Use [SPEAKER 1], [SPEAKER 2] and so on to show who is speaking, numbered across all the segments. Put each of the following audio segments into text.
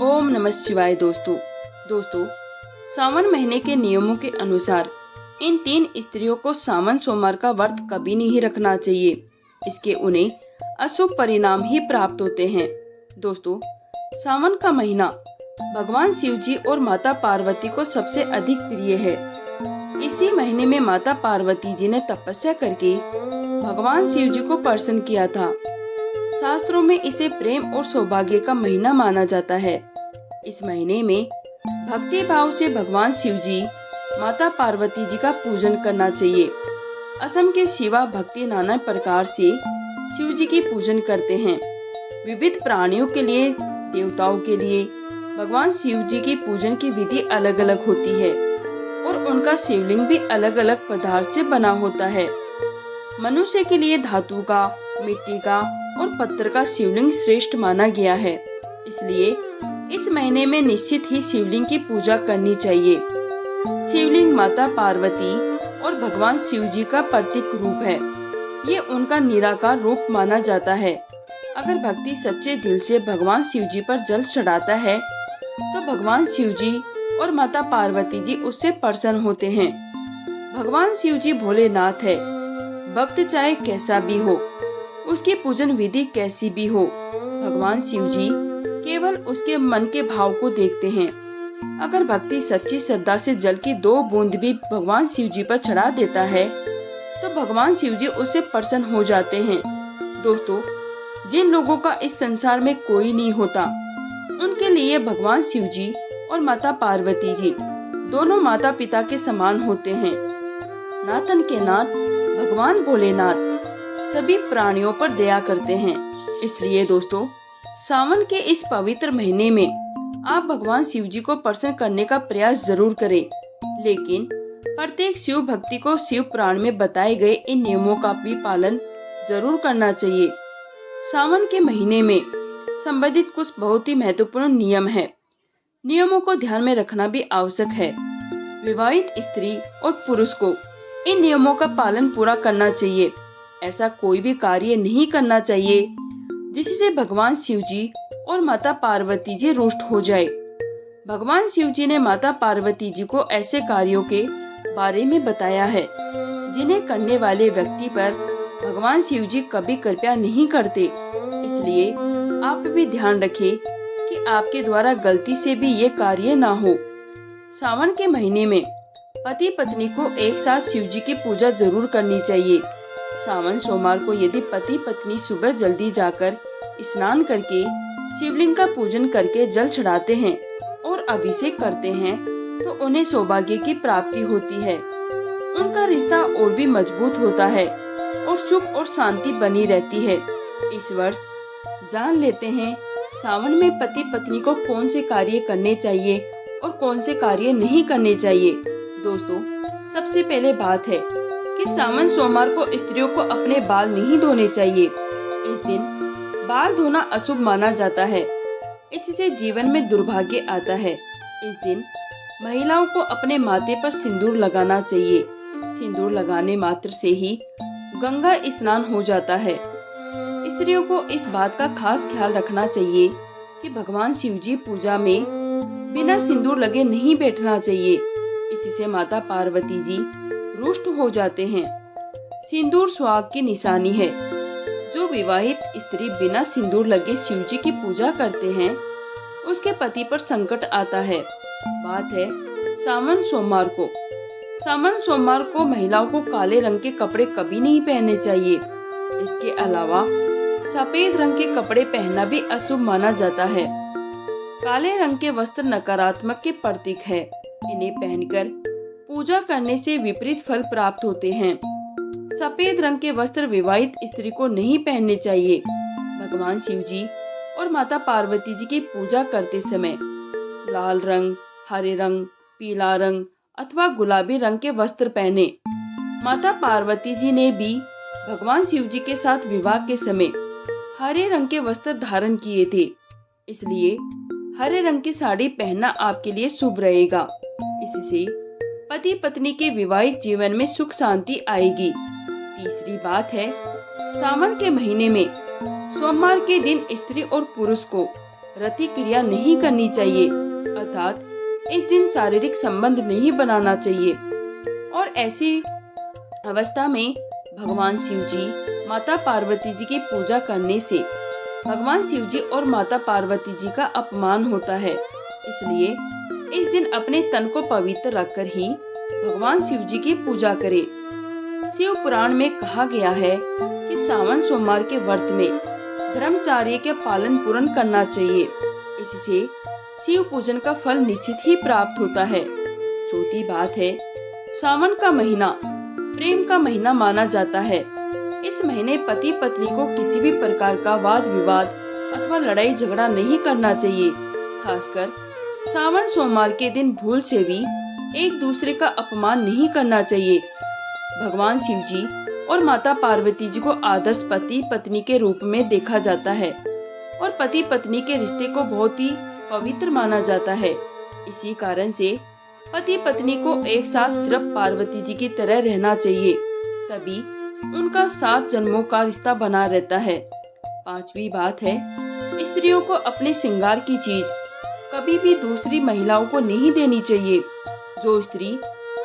[SPEAKER 1] ओम नमः शिवाय। दोस्तों सावन महीने के नियमों के अनुसार इन 3 स्त्रियों को सावन सोमवार का व्रत कभी नहीं रखना चाहिए। इसके उन्हें अशुभ परिणाम ही प्राप्त होते हैं। दोस्तों, सावन का महीना भगवान शिव जी और माता पार्वती को सबसे अधिक प्रिय है। इसी महीने में माता पार्वती जी ने तपस्या करके भगवान शिव जी को प्रसन्न किया था। शास्त्रों में इसे प्रेम और सौभाग्य का महीना माना जाता है। इस महीने में भक्ति भाव से भगवान शिव जी, माता पार्वती जी का पूजन करना चाहिए। असम के शिवा भक्ति नाना प्रकार से शिव जी की पूजन करते हैं। विविध प्राणियों के लिए, देवताओं के लिए भगवान शिव जी की पूजन की विधि अलग अलग होती है और उनका शिवलिंग भी अलग अलग पदार्थ से बना होता है। मनुष्य के लिए धातु का, मिट्टी का और पत्थर का शिवलिंग श्रेष्ठ माना गया है। इसलिए इस महीने में निश्चित ही शिवलिंग की पूजा करनी चाहिए। शिवलिंग माता पार्वती और भगवान शिव जी का प्रतीक रूप है। ये उनका निराकार रूप माना जाता है। अगर भक्ति सच्चे दिल से भगवान शिव जी पर जल चढ़ाता है तो भगवान शिव जी और माता पार्वती जी उससे प्रसन्न होते हैं। भगवान शिव जी भोलेनाथ है। भक्त चाहे कैसा भी हो, उसकी पूजन विधि कैसी भी हो, भगवान शिव जी केवल उसके मन के भाव को देखते हैं। अगर भक्ति सच्ची श्रद्धा से जल की 2 बूंद भी भगवान शिव जी पर चढ़ा देता है तो भगवान शिव जी उससे प्रसन्न हो जाते हैं। दोस्तों, जिन लोगों का इस संसार में कोई नहीं होता, उनके लिए भगवान शिव जी और माता पार्वती जी दोनों माता पिता के समान होते हैं। नाथन के नाथ भगवान भोलेनाथ सभी प्राणियों पर दया करते हैं। इसलिए दोस्तों, सावन के इस पवित्र महीने में आप भगवान शिव जी को प्रसन्न करने का प्रयास जरूर करें, लेकिन प्रत्येक शिव भक्ति को शिव पुराण में बताए गए इन नियमों का भी पालन जरूर करना चाहिए। सावन के महीने में संबंधित कुछ बहुत ही महत्वपूर्ण नियम है। नियमों को ध्यान में रखना भी आवश्यक है। विवाहित स्त्री और पुरुष को इन नियमों का पालन पूरा करना चाहिए। ऐसा कोई भी कार्य नहीं करना चाहिए जिससे भगवान शिव जी और माता पार्वती जी रुष्ट हो जाए। भगवान शिव जी ने माता पार्वती जी को ऐसे कार्यों के बारे में बताया है जिन्हें करने वाले व्यक्ति पर भगवान शिव जी कभी कृपा नहीं करते। इसलिए आप भी ध्यान रखें कि आपके द्वारा गलती से भी ये कार्य ना हो। सावन के महीने में पति पत्नी को एक साथ शिव जी की पूजा जरूर करनी चाहिए। सावन सोमवार को यदि पति पत्नी सुबह जल्दी जाकर स्नान करके शिवलिंग का पूजन करके जल चढ़ाते हैं और अभिषेक करते हैं तो उन्हें सौभाग्य की प्राप्ति होती है। उनका रिश्ता और भी मजबूत होता है और सुख और शांति बनी रहती है। इस वर्ष जान लेते हैं सावन में पति पत्नी को कौन से कार्य करने चाहिए और कौन से कार्य नहीं करने चाहिए। दोस्तों, सबसे पहले बात है कि सावन सोमवार को स्त्रियों को अपने बाल नहीं धोने चाहिए। इस दिन बाल धोना अशुभ माना जाता है। इससे जीवन में दुर्भाग्य आता है। इस दिन महिलाओं को अपने माथे पर सिंदूर लगाना चाहिए। सिंदूर लगाने मात्र से ही गंगा स्नान हो जाता है। स्त्रियों को इस बात का खास ख्याल रखना चाहिए कि भगवान शिव जी पूजा में बिना सिंदूर लगे नहीं बैठना चाहिए। इससे माता पार्वती जी रुष्ट हो जाते हैं। सिंदूर सुहाग की निशानी है। जो विवाहित स्त्री बिना सिंदूर लगे शिव जी की पूजा करते हैं उसके पति पर संकट आता है। बात है सावन सोमवार को। सावन सोमवार को महिलाओं को काले रंग के कपड़े कभी नहीं पहनने चाहिए। इसके अलावा सफेद रंग के कपड़े पहनना भी अशुभ माना जाता है। काले रंग के वस्त्र नकारात्मक के प्रतीक है। इन्हें पहनकर पूजा करने से विपरीत फल प्राप्त होते हैं। सफेद रंग के वस्त्र विवाहित स्त्री को नहीं पहनने चाहिए। भगवान शिव जी और माता पार्वती जी की पूजा करते समय लाल रंग, हरे रंग, पीला रंग अथवा गुलाबी रंग के वस्त्र पहने। माता पार्वती जी ने भी भगवान शिव जी के साथ विवाह के समय हरे रंग के वस्त्र धारण किए थे। इसलिए हरे रंग की साड़ी पहनना आपके लिए शुभ रहेगा। इससे पति पत्नी के विवाहित जीवन में सुख शांति आएगी। तीसरी बात है, सावन के महीने में सोमवार के दिन स्त्री और पुरुष को रति क्रिया नहीं करनी चाहिए, अर्थात इस दिन शारीरिक संबंध नहीं बनाना चाहिए। और ऐसी अवस्था में भगवान शिव जी, माता पार्वती जी की पूजा करने से भगवान शिव जी और माता पार्वती जी का अपमान होता है। इसलिए इस दिन अपने तन को पवित्र रखकर ही भगवान शिव जी की पूजा करें। शिव पुराण में कहा गया है कि सावन सोमवार के व्रत में ब्रह्मचर्य के पालन पूर्ण करना चाहिए। इससे शिव पूजन का फल निश्चित ही प्राप्त होता है। चौथी बात है, सावन का महीना प्रेम का महीना माना जाता है। इस महीने पति पत्नी को किसी भी प्रकार का वाद विवाद अथवा लड़ाई झगड़ा नहीं करना चाहिए। खासकर सावन सोमवार के दिन भूल से भी एक दूसरे का अपमान नहीं करना चाहिए। भगवान शिव जी और माता पार्वती जी को आदर्श पति पत्नी के रूप में देखा जाता है और पति पत्नी के रिश्ते को बहुत ही पवित्र माना जाता है। इसी कारण से पति पत्नी को एक साथ सिर्फ पार्वती जी की तरह रहना चाहिए, तभी उनका 7 जन्मों का रिश्ता बना रहता है। पांचवी बात है, स्त्रियों को अपने श्रृंगार की चीज कभी भी दूसरी महिलाओं को नहीं देनी चाहिए। जो स्त्री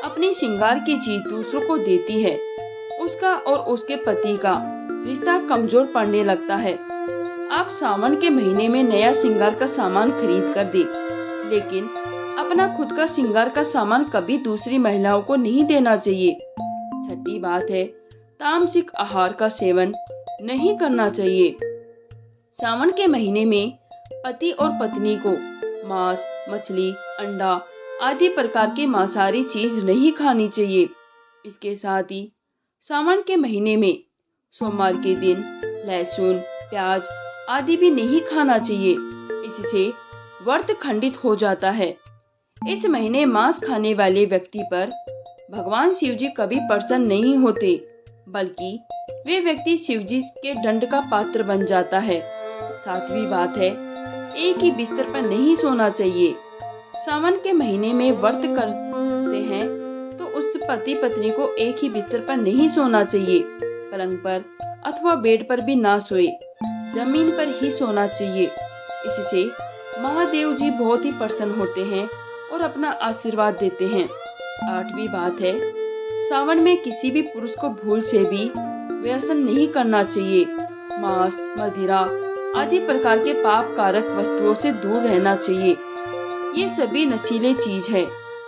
[SPEAKER 1] अपनी श्रृंगार की चीज दूसरों को देती है, उसका और उसके पति का रिश्ता कमजोर पड़ने लगता है। आप सावन के महीने में नया श्रृंगार का सामान खरीद कर दे, लेकिन अपना खुद का श्रृंगार का सामान कभी दूसरी महिलाओं को नहीं देना चाहिए। छठी बात है, तामसिक आहार का सेवन नहीं करना चाहिए। सावन के महीने में पति और पत्नी को मांस, मछली, अंडा आदि प्रकार के मांसाहारी चीज नहीं खानी चाहिए। इसके साथ ही सावन के महीने में सोमवार के दिन लहसुन, प्याज आदि भी नहीं खाना चाहिए। इससे व्रत खंडित हो जाता है। इस महीने मांस खाने वाले व्यक्ति पर भगवान शिव जी कभी प्रसन्न नहीं होते, बल्कि वे व्यक्ति शिव जी के दंड का पात्र बन जाता है। सातवीं बात है, एक ही बिस्तर पर नहीं सोना चाहिए। सावन के महीने में व्रत करते हैं तो उस पति पत्नी को एक ही बिस्तर पर नहीं सोना चाहिए। पलंग पर अथवा बेड पर भी ना सोए, जमीन पर ही सोना चाहिए। इससे महादेव जी बहुत ही प्रसन्न होते हैं और अपना आशीर्वाद देते हैं। आठवीं बात है, सावन में किसी भी पुरुष को भूल से भी व्यसन नहीं करना चाहिए। मांस, मदिरा आदि प्रकार के पाप कारक वस्तुओं से दूर रहना चाहिए। ये सभी नशीले चीज है,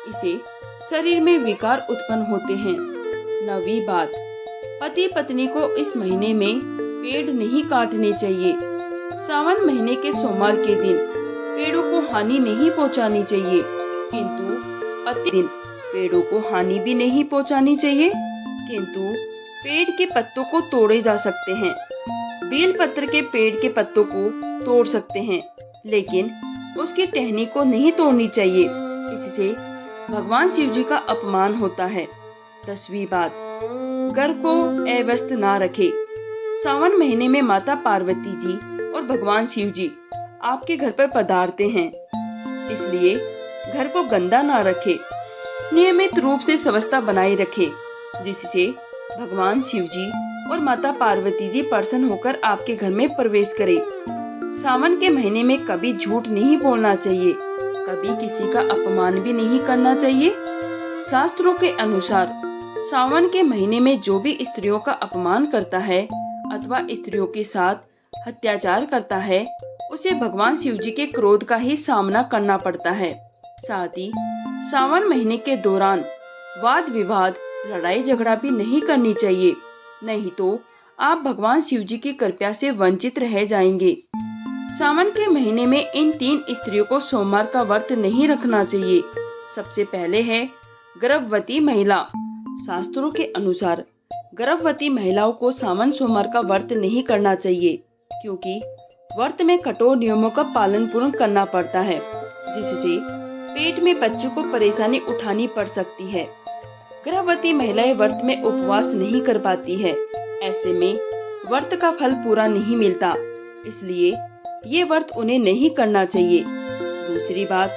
[SPEAKER 1] इसे शरीर में विकार उत्पन्न होते हैं। नवीं बात, पति पत्नी को इस महीने में पेड़ नहीं काटने चाहिए। सावन महीने के सोमवार के दिन पेड़ों को हानि नहीं पहुंचानी चाहिए, किंतु पति दिन पेड़ों को हानि भी नहीं पहुंचानी चाहिए, किंतु पेड़ के पत्तों को तोड़े जा सकते हैं। बेल पत्र के पेड़ के पत्तों को तोड़ सकते हैं, लेकिन उसकी टहनी को नहीं तोड़नी चाहिए। इससे भगवान शिव जी का अपमान होता है। 10वीं बात, घर को अव्यस्त ना रखे। सावन महीने में माता पार्वती जी और भगवान शिव जी आपके घर पर पधारते हैं, इसलिए घर को गंदा ना रखे। नियमित रूप से स्वच्छता बनाए रखे, जिससे भगवान शिव जी और माता पार्वती जी प्रसन्न होकर आपके घर में प्रवेश करें। सावन के महीने में कभी झूठ नहीं बोलना चाहिए, कभी किसी का अपमान भी नहीं करना चाहिए। शास्त्रों के अनुसार सावन के महीने में जो भी स्त्रियों का अपमान करता है अथवा स्त्रियों के साथ अत्याचार करता है, उसे भगवान शिव जी के क्रोध का ही सामना करना पड़ता है। साथ ही सावन महीने के दौरान वाद विवाद, लड़ाई झगड़ा भी नहीं करनी चाहिए, नहीं तो आप भगवान शिव जी की कृपा से वंचित रह जाएंगे। सावन के महीने में इन 3 स्त्रियों को सोमवार का व्रत नहीं रखना चाहिए। सबसे पहले है गर्भवती महिला। शास्त्रों के अनुसार गर्भवती महिलाओं को सावन सोमवार का व्रत नहीं करना चाहिए, क्योंकि व्रत में कठोर नियमों का पालन पूर्ण करना पड़ता है, जिससे पेट में बच्चों को परेशानी उठानी पड़ सकती है। गर्भवती महिलाएं व्रत में उपवास नहीं कर पाती है, ऐसे में व्रत का फल पूरा नहीं मिलता, इसलिए ये व्रत उन्हें नहीं करना चाहिए। दूसरी बात,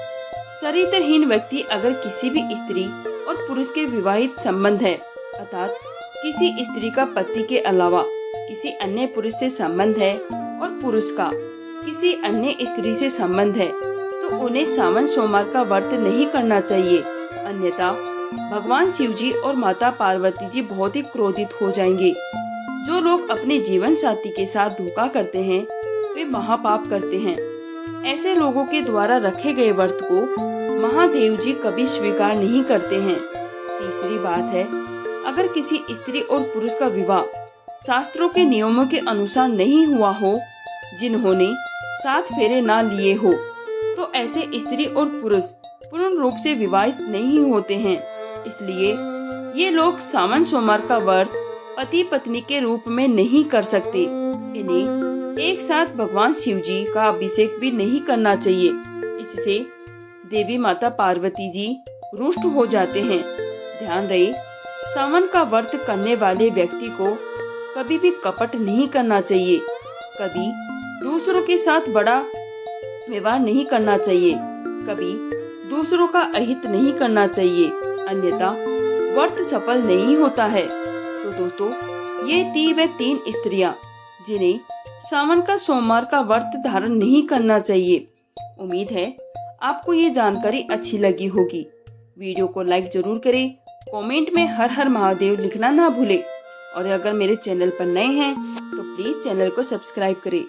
[SPEAKER 1] चरित्रहीन व्यक्ति अगर किसी भी स्त्री और पुरुष के विवाहित संबंध है, अर्थात किसी स्त्री का पति के अलावा किसी अन्य पुरुष से संबंध है और पुरुष का किसी अन्य स्त्री से संबंध है तो उन्हें सावन सोमवार का व्रत नहीं करना चाहिए, अन्यथा भगवान शिव जी और माता पार्वती जी बहुत ही क्रोधित हो जाएंगे। जो लोग अपने जीवन साथी के साथ धोखा करते हैं वे महापाप करते हैं। ऐसे लोगों के द्वारा रखे गए व्रत को महादेव जी कभी स्वीकार नहीं करते हैं। तीसरी बात है, अगर किसी स्त्री और पुरुष का विवाह शास्त्रों के नियमों के अनुसार नहीं हुआ हो, जिन्होंने 7 फेरे ना लिए हो, तो ऐसे स्त्री और पुरुष पूर्ण रूप से विवाहित नहीं होते हैं। इसलिए ये लोग सावन सोमवार का व्रत पति पत्नी के रूप में नहीं कर सकते। इन्हें एक साथ भगवान शिव जी का अभिषेक भी नहीं करना चाहिए। इससे देवी माता पार्वती जी रुष्ट हो जाते हैं। ध्यान रहे, सावन का व्रत करने वाले व्यक्ति को कभी भी कपट नहीं करना चाहिए, कभी दूसरों के साथ बड़ा व्यवहार नहीं करना चाहिए, कभी दूसरों का अहित नहीं करना चाहिए, अन्यथा व्रत सफल नहीं होता है। तो दोस्तों, ये थी वे 3 स्त्रियां जिन्हें सावन का सोमवार का व्रत धारण नहीं करना चाहिए। उम्मीद है आपको ये जानकारी अच्छी लगी होगी। वीडियो को लाइक जरूर करें, कमेंट में हर हर महादेव लिखना ना भूलें और अगर मेरे चैनल पर नए हैं तो प्लीज चैनल को सब्सक्राइब करें।